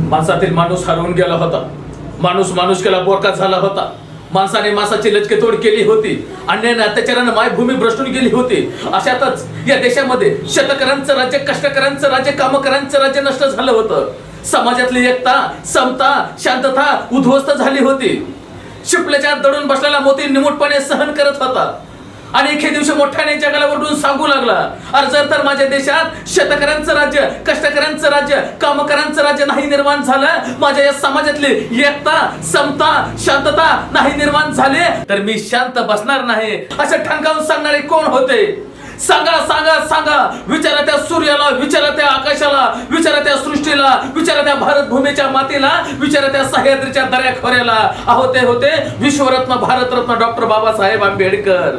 माणसातील माणूस हरवून गेला होता. माणूस माणुसकीला बोरका झाला होता. माणसाने माणसाची लचकेतोड केली होती. अन्यायाने अत्याचाराने मायभूमी भ्रष्टून गेली होती. अशातच या देशामध्ये शेतकऱ्यांचं राज्य, कष्टकऱ्यांचं राज्य, कामकऱ्यांचं राज्य नष्ट झालं होतं. समाजातली एकता, समता, शांतता उद्ध्वस्त झाली होती. शिपल्याच्या दडून बसलेला मोती निमूटपणे सहन करत होता आणि एके दिवशी मोठ्याने जगाला ओरडून सांगू लागला, अरे जर तर माझ्या देशात शेतकऱ्यांचं राज्य, कष्टकऱ्यांचं राज्य, कामकऱ्यांचं राज्य नाही निर्माण झालं, माझ्या या समाजातली एकता, समता, शांतता नाही निर्माण झाले, तर मी शांत बसणार नाही. असं ठणकावून सांगणारे कोण होते? सांगा सांगा सांगा. विचारा त्या सूर्याला, विचारा त्या आकाशाला, विचारा त्या सृष्टीला, विचारा त्या भारत भूमीच्या मातीला, विचारा त्या सह्याद्रीच्या दऱ्याखोऱ्याला. अहो ते होते विश्वरत्न, भारतरत्न डॉक्टर बाबासाहेब आंबेडकर.